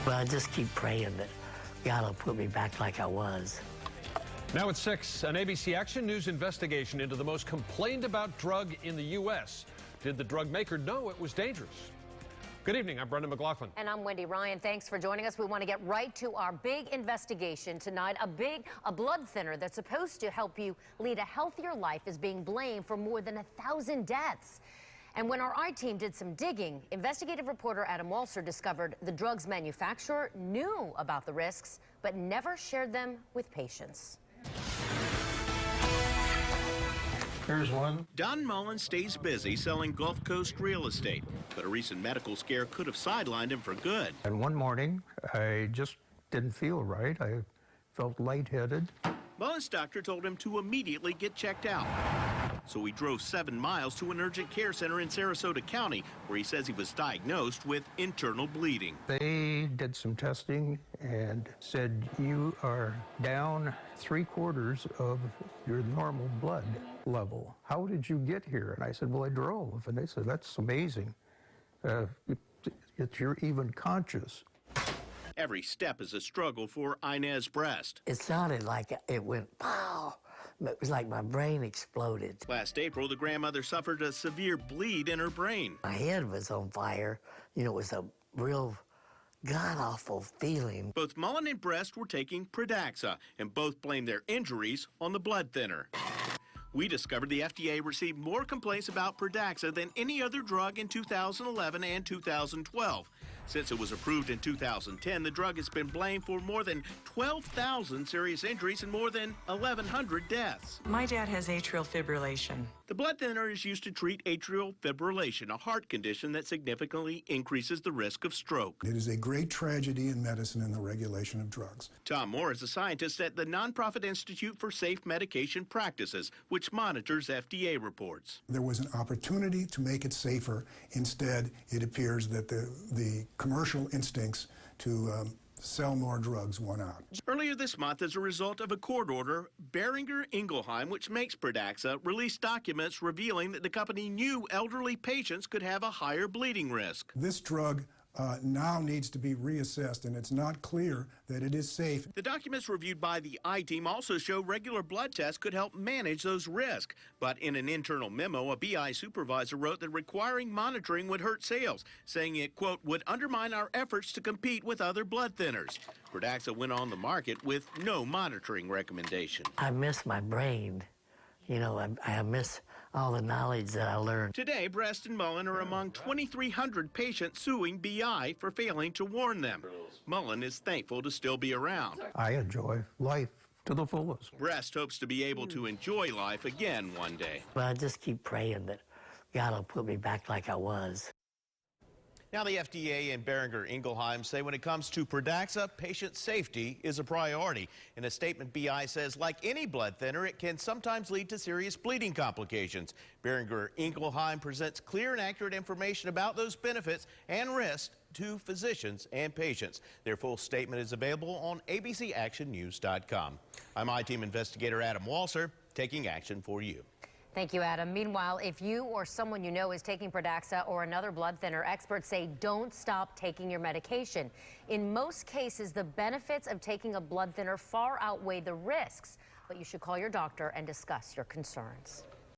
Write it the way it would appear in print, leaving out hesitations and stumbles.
But I just keep praying that God will put me back like I was. Now at 6, an ABC Action News investigation into the most complained about drug in the U.S. Did the drug maker know it was dangerous? Good evening, I'm Brendan McLaughlin. And I'm Wendy Ryan. Thanks for joining us. We want to get right to our big investigation tonight. A blood thinner that's supposed to help you lead a healthier life is being blamed for more than 1,000 deaths. And when our I-team did some digging, investigative reporter Adam Walser discovered the drug's manufacturer knew about the risks, but never shared them with patients. Here's one. Don Mullen stays busy selling Gulf Coast real estate, but a recent medical scare could have sidelined him for good. And one morning, I just didn't feel right. I felt lightheaded. Mullen's doctor told him to immediately get checked out. So he drove 7 miles to an urgent care center in Sarasota County, where he says he was diagnosed with internal bleeding. They did some testing and said, you are down 3/4 of your normal blood level. How did you get here? And I said, well, I drove. And they said, that's amazing. You're even conscious. Every step is a struggle for Inez Breast. It sounded like it went, pow. It was like my brain exploded. Last April, the grandmother suffered a severe bleed in her brain. My head was on fire. You know, it was a real god-awful feeling. Both Mullen and Breast were taking Pradaxa, and both blamed their injuries on the blood thinner. We discovered the FDA received more complaints about Pradaxa than any other drug in 2011 and 2012. Since it was approved in 2010, the drug has been blamed for more than 12,000 serious injuries and more than 1,100 deaths. My dad has atrial fibrillation. The blood thinner is used to treat atrial fibrillation, a heart condition that significantly increases the risk of stroke. It is a great tragedy in medicine and the regulation of drugs. Tom Moore is a scientist at the nonprofit Institute for Safe Medication Practices, which monitors FDA reports. There was an opportunity to make it safer. Instead, it appears that the commercial instincts to sell more drugs won out. Earlier this month, as a result of a court order, Boehringer Ingelheim, which makes Pradaxa, released documents revealing that the company knew elderly patients could have a higher bleeding risk. This drug now needs to be reassessed, and it's not clear that it is safe. The documents reviewed by the I-team also show regular blood tests could help manage those risks. But in an internal memo, a BI supervisor wrote that requiring monitoring would hurt sales, saying it, quote, would undermine our efforts to compete with other blood thinners. Pradaxa went on the market with no monitoring recommendation. I miss my brain. You know, I miss all the knowledge that I learned. Today, Breast and Mullen are among 2,300 patients suing BI for failing to warn them. Mullen is thankful to still be around. I enjoy life to the fullest. Breast hopes to be able to enjoy life again one day. But I just keep praying that God will put me back like I was. Now the FDA and Boehringer Ingelheim say when it comes to Pradaxa, patient safety is a priority. In a statement, BI says, like any blood thinner, it can sometimes lead to serious bleeding complications. Boehringer Ingelheim presents clear and accurate information about those benefits and risks to physicians and patients. Their full statement is available on abcactionnews.com. I'm I-team investigator Adam Walser, taking action for you. Thank you, Adam. Meanwhile, if you or someone you know is taking Pradaxa or another blood thinner, experts say don't stop taking your medication. In most cases, the benefits of taking a blood thinner far outweigh the risks, but you should call your doctor and discuss your concerns.